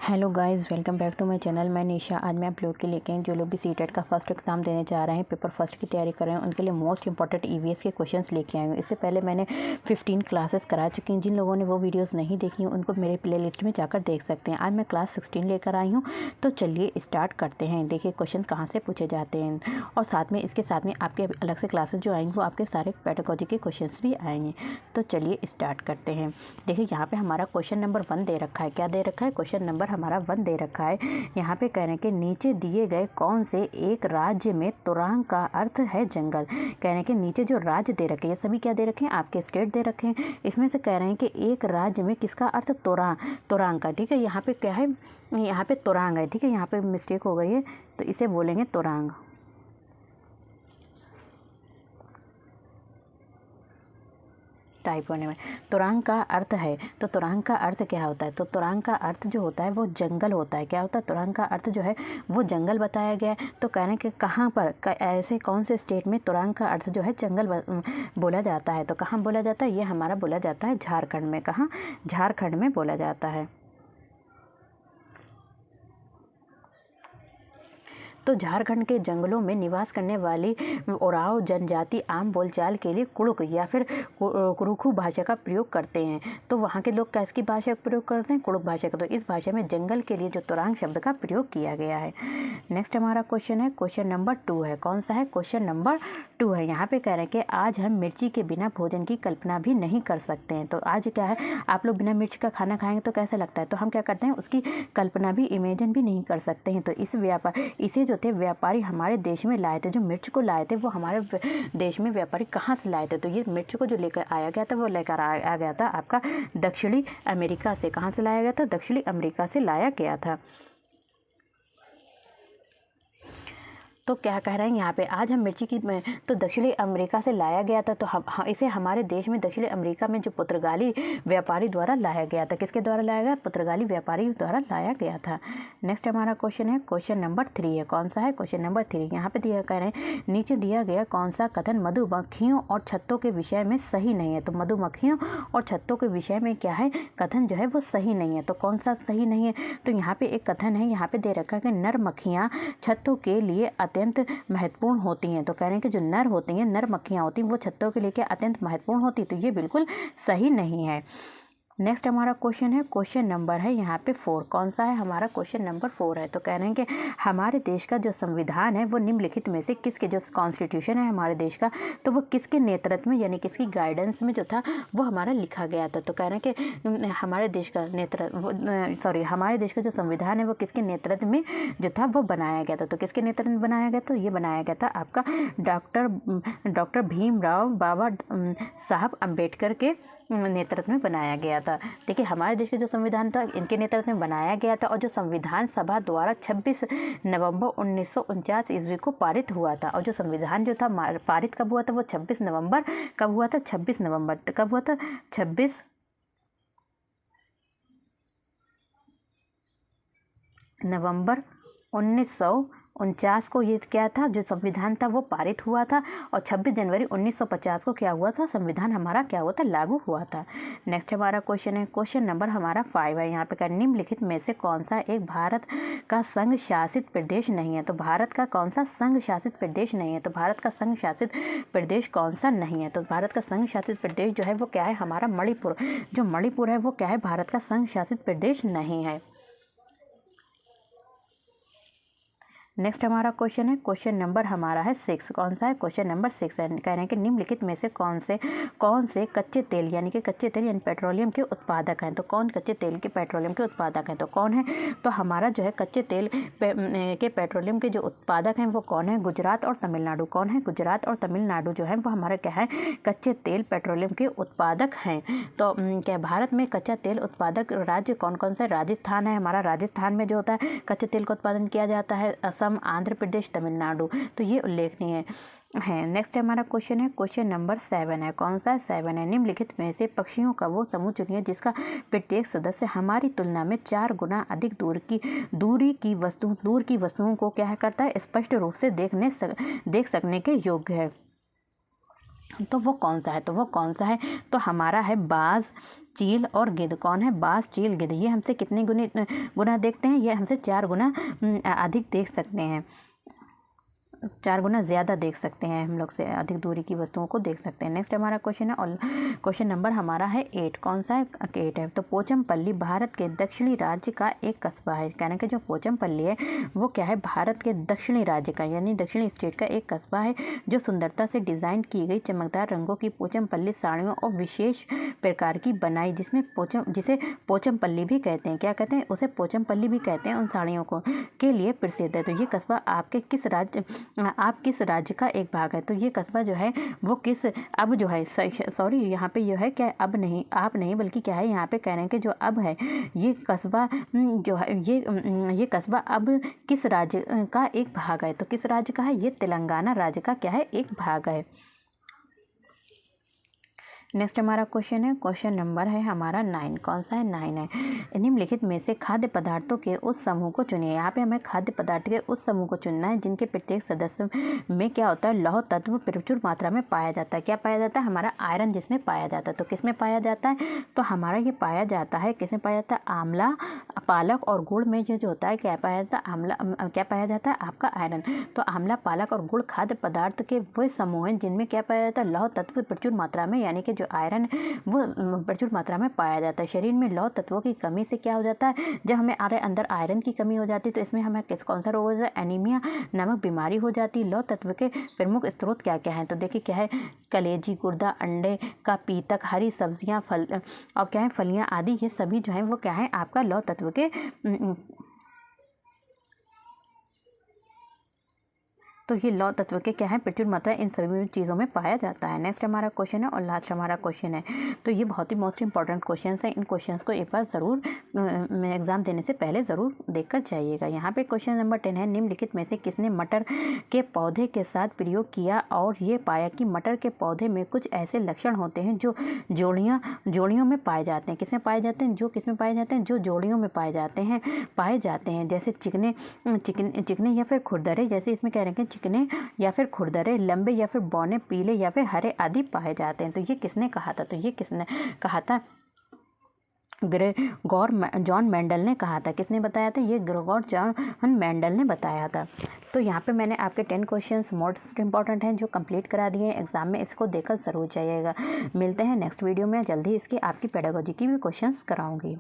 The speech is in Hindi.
Hello guys, welcome back to my channel. मैं निशा। आज मैं आप लोग के लेके जो लोग भी सीटेट का फर्स्ट एग्जाम देने जा रहे हैं, पेपर फर्स्ट की तैयारी कर रहे हैं, उनके लिए मोस्ट इंपॉर्टेंट ईवीएस के क्वेश्चंस लेके आई हूँ। इससे पहले मैंने 15 क्लासेस करा चुकी हैं। जिन लोगों ने वो वीडियोस नहीं देखी हैं उनको मेरे प्लेलिस्ट में जाकर देख सकते हैं। आज मैं क्लास 16 लेकर आई हूँ, तो चलिए स्टार्ट करते हैं। देखिए क्वेश्चन कहाँ से पूछे जाते हैं, और साथ में इसके साथ में आपके अलग से क्लासेस जो आएंगे वो आपके सारे पेडागोजी के क्वेश्चन भी आएंगे। तो चलिए स्टार्ट करते हैं। देखिए यहाँ पे हमारा क्वेश्चन नंबर 1 दे रखा है। क्या दे रखा है? क्वेश्चन नंबर हमारा 1 दे रखा है। यहाँ पे कह रहे हैं कि नीचे दिए गए कौन से एक राज्य में तुरंग का अर्थ है जंगल। कह रहे हैं कि नीचे जो राज्य दे रखे हैं, ये सभी क्या दे रखे हैं? आपके स्टेट दे रखे हैं। इसमें से कह रहे हैं कि एक राज्य में किसका अर्थ तुरंग का। ठीक है, यहाँ पे क्या है? यहाँ पे तुरंग है। ठीक है, यहाँ पे मिस्टेक हो गई है, तो इसे बोलेंगे तुरंग। टाइप होने में तुरंग का अर्थ है, तो तुरंग का अर्थ क्या होता है? तो तुरंग का अर्थ जो होता है वो जंगल होता है। क्या होता है? तुरंग का अर्थ जो है वो जंगल बताया गया है। तो कहने के कहाँ पर ऐसे कौन से स्टेट में तुरंग का अर्थ जो है जंगल बोला जाता है? तो कहाँ बोला जाता है? ये हमारा बोला जाता है झारखंड में। कहाँ? झारखंड में बोला जाता है। तो झारखंड के जंगलों में निवास करने वाली ओराव जनजाति आम बोलचाल के लिए कुड़ुक या फिर कुरुखू भाषा का प्रयोग करते हैं। तो वहाँ के लोग कैसी भाषा का प्रयोग करते हैं? कुड़ुक भाषा का। तो इस भाषा में जंगल के लिए जो तुरंग शब्द का प्रयोग किया गया है। नेक्स्ट हमारा क्वेश्चन है, क्वेश्चन नंबर 2 है। कौन सा है? क्वेश्चन नंबर 2 है। यहाँ पे कह रहे हैं कि आज हम मिर्ची के बिना भोजन की कल्पना भी नहीं कर सकते हैं। तो आज क्या है, आप लोग बिना मिर्च का खाना खाएंगे तो कैसा लगता है? तो हम क्या करते हैं, उसकी कल्पना भी, इमेजिन भी नहीं कर सकते हैं। तो इसे जो थे व्यापारी हमारे देश में लाए थे, जो मिर्च को लाए थे वो हमारे देश में व्यापारी कहाँ से लाए थे? तो ये मिर्च को जो लेकर आया गया था वो लेकर आ गया था आपका दक्षिणी अमेरिका से। कहाँ से लाया गया था? दक्षिणी अमेरिका से लाया गया था। तो क्या कह रहे हैं यहाँ पे, आज हम मिर्ची की तो दक्षिणी अमेरिका से लाया गया था। तो इसे हमारे देश में दक्षिणी अमेरिका में जो पुर्तगाली व्यापारी द्वारा लाया गया था। किसके द्वारा लाया गया? पुर्तगाली व्यापारी द्वारा लाया गया था। नेक्स्ट हमारा क्वेश्चन है, क्वेश्चन नंबर 3 है। कौन सा है? Question number 3। यहाँ पे दिया कह रहे हैं नीचे दिया गया कौन सा कथन मधुमक्खियों और छत्तों के विषय में सही नहीं है। तो मधुमक्खियों और छत्तों के विषय में क्या है? कथन जो है वो सही नहीं है। तो कौन सा सही नहीं है? तो यहाँ पे एक कथन है, यहाँ पे दे रखा है कि नर मक्खियाँ छत्तों के लिए अत्यंत महत्वपूर्ण होती हैं। तो कह रहे हैं कि जो नर होती हैं, नर मक्खियाँ होती हैं, वो छत्तों के लिए अत्यंत महत्वपूर्ण होती है। तो ये बिल्कुल सही नहीं है। नेक्स्ट हमारा क्वेश्चन है, क्वेश्चन नंबर है यहाँ पे 4। कौन सा है? हमारा क्वेश्चन नंबर 4 है। तो कह रहे हैं कि हमारे देश का जो संविधान है वो निम्नलिखित में से किसके, जो कॉन्स्टिट्यूशन है हमारे देश का, तो वो किसके नेतृत्व में यानी किसकी गाइडेंस में जो था वो हमारा लिखा गया था? तो कह रहे हैं कि हमारे देश का हमारे देश का जो संविधान है वो किसके नेतृत्व में जो था वो बनाया गया था? तो किसके नेतृत्व में बनाया गया? तो ये बनाया गया था आपका डॉक्टर भीमराव बाबा साहब अम्बेडकर के नेतृत्व में बनाया गया था। देखिए हमारे देश का जो संविधान था इनके नेतृत्व में बनाया गया था, और जो संविधान सभा द्वारा 26 नवंबर 1949 ईस्वी को पारित हुआ था। और जो संविधान जो था पारित कब हुआ था? वो 26 नवंबर कब हुआ था? 26 नवंबर कब हुआ था? 26 नवंबर 1949 को ये क्या था, जो संविधान था वो पारित हुआ था। और 26 जनवरी 1950 को क्या हुआ था? संविधान हमारा क्या हुआ था? लागू हुआ था। नेक्स्ट हमारा क्वेश्चन है, क्वेश्चन नंबर हमारा 5 है। यहाँ पे निम्नलिखित में से कौन सा एक भारत का संघ शासित प्रदेश नहीं है? तो भारत का कौन सा संघ शासित प्रदेश नहीं है? तो भारत का संघ शासित प्रदेश कौन सा नहीं है? तो भारत का संघ शासित प्रदेश जो है वो क्या है? हमारा मणिपुर। जो मणिपुर है वो क्या है? भारत का संघ शासित प्रदेश नहीं है। नेक्स्ट हमारा क्वेश्चन है, क्वेश्चन नंबर हमारा है 6। कौन सा है? क्वेश्चन नंबर 6 है। कह रहे हैं कि निम्नलिखित में से कौन से कच्चे तेल यानी पेट्रोलियम के उत्पादक हैं? तो कौन कच्चे तेल के पेट्रोलियम के उत्पादक हैं? तो कौन है? तो हमारा जो है कच्चे तेल के पेट्रोलियम के जो उत्पादक हैं वो कौन है? गुजरात और तमिलनाडु। कौन है? गुजरात और तमिलनाडु जो है वो हमारे क्या है? कच्चे तेल पेट्रोलियम के उत्पादक हैं। तो क्या भारत में कच्चा तेल उत्पादक राज्य कौन कौन से? राजस्थान है हमारा। राजस्थान में जो होता है कच्चे तेल का उत्पादन किया जाता है। असम, आंध्र प्रदेश, तमिलनाडु। तो ये उल्लेखनीय है। नेक्स्ट हमारा क्वेश्चन है, क्वेश्चन नंबर 7 है। कौन सा? 7 है। निम्नलिखित में से पक्षियों का वो समूह चुनिए जिसका प्रत्येक सदस्य हमारी तुलना में 4 गुना अधिक दूर की वस्तुओं को क्या करता है? स्पष्ट रूप से देख सकने के योग्य है। तो वो कौन सा है? तो वो कौन सा है? तो हमारा है बाज, चील और गिद्ध। कौन है? बाज, चील, गिद्ध। ये हमसे कितने गुना देखते हैं? ये हमसे 4 गुना अधिक देख सकते हैं, 4 गुना ज़्यादा देख सकते हैं, हम लोग से अधिक दूरी की वस्तुओं को देख सकते हैं। नेक्स्ट हमारा क्वेश्चन है, और क्वेश्चन नंबर हमारा है 8। कौन सा है? 8 है। तो पोचमपल्ली भारत के दक्षिणी राज्य का एक कस्बा है। कहने के जो पोचमपल्ली है वो क्या है? भारत के दक्षिणी राज्य का यानी दक्षिणी स्टेट का एक कस्बा है जो सुंदरता से डिज़ाइन की गई चमकदार रंगों की पोचमपल्ली साड़ियों और विशेष प्रकार की बनाई जिसे पोचमपल्ली भी कहते हैं। क्या कहते हैं? उसे पोचमपल्ली भी कहते हैं। उन साड़ियों को के लिए प्रसिद्ध है। तो ये कस्बा आपके आप किस राज्य का एक भाग है? तो ये कस्बा जो है वो किस, अब जो है सॉरी यहाँ पे जो है क्या, अब नहीं, आप नहीं, बल्कि क्या है यहाँ पे कह रहे हैं कि जो अब है ये कस्बा जो है ये कस्बा अब किस राज्य का एक भाग है? तो किस राज्य का है? ये तेलंगाना राज्य का क्या है? एक भाग है। नेक्स्ट हमारा क्वेश्चन है, क्वेश्चन नंबर है हमारा 9। कौन सा है? 9 है। निम्नलिखित में से खाद्य पदार्थों के उस समूह को चुनिए। यहाँ पे हमें खाद्य पदार्थ के उस समूह को चुनना है जिनके प्रत्येक सदस्य में क्या होता है? लौह तत्व प्रचुर मात्रा में पाया जाता है। क्या पाया जाता है? हमारा आयरन जिसमें पाया जाता है। तो किस में पाया जाता है? तो हमारा ये पाया जाता है, किस में पाया जाता है? आंवला, पालक और गुड़ में जो होता है क्या पाया जाता है? आंवला, क्या पाया जाता है? आपका आयरन। तो आंवला, पालक और गुड़ खाद्य पदार्थ के वो समूह हैं जिनमें क्या पाया जाता है? लौह तत्व प्रचुर मात्रा में, यानी कि जो आयरन वो प्रचुर मात्रा में पाया जाता है। शरीर में लौह तत्वों की कमी से क्या हो जाता है? जब हमें अंदर आयरन की कमी हो जाती है तो इसमें हमें कौन सा रोग हो जाता है? एनीमिया नामक बीमारी हो जाती है। लौह तत्व के प्रमुख स्रोत क्या क्या हैं? तो देखिए क्या है? कलेजी, गुर्दा, अंडे का पीतक, हरी सब्जियां, फल और क्या है? फलियां आदि, ये सभी जो है वो क्या है? आपका लौह तत्व के तो ये लौह तत्व के क्या है? प्रचुर मात्रा इन सभी चीज़ों में पाया जाता है। नेक्स्ट हमारा क्वेश्चन है और लास्ट हमारा क्वेश्चन है। तो ये बहुत ही मोस्ट इंपॉर्टेंट क्वेश्चन है। इन क्वेश्चंस को एक बार ज़रूर एग्जाम देने से पहले ज़रूर देखकर जाइएगा। यहाँ पे क्वेश्चन नंबर 10 है, निम्नलिखित में से किसने मटर के पौधे के साथ प्रयोग किया और ये पाया कि मटर के पौधे में कुछ ऐसे लक्षण होते हैं जो जोड़ियों में पाए जाते हैं। किसमें पाए जाते हैं? जो किसमें पाए जाते हैं? जो जोड़ियों में पाए जाते हैं, जैसे चिकने या फिर खुरदरे, जैसे इसमें कह रहे हैं चिकने या फिर खुरदरे, लंबे या फिर बौने, पीले या फिर हरे आदि पाए जाते हैं। तो ये किसने कहा था? तो ये किसने कहा था? ग्रेगोर जॉन मेंडल ने कहा था। किसने बताया था? ये ग्रेगोर जॉन मेंडल ने बताया था। तो यहाँ पे मैंने आपके 10 क्वेश्चंस मोस्ट इंपॉर्टेंट हैं जो कंप्लीट करा दिए हैं एग्जाम में। इसको देखकर ज़रूर जाइएगा। मिलते हैं नेक्स्ट वीडियो में, जल्दी इसकी आपकी पेडागोजी की भी क्वेश्चंस कराऊंगी।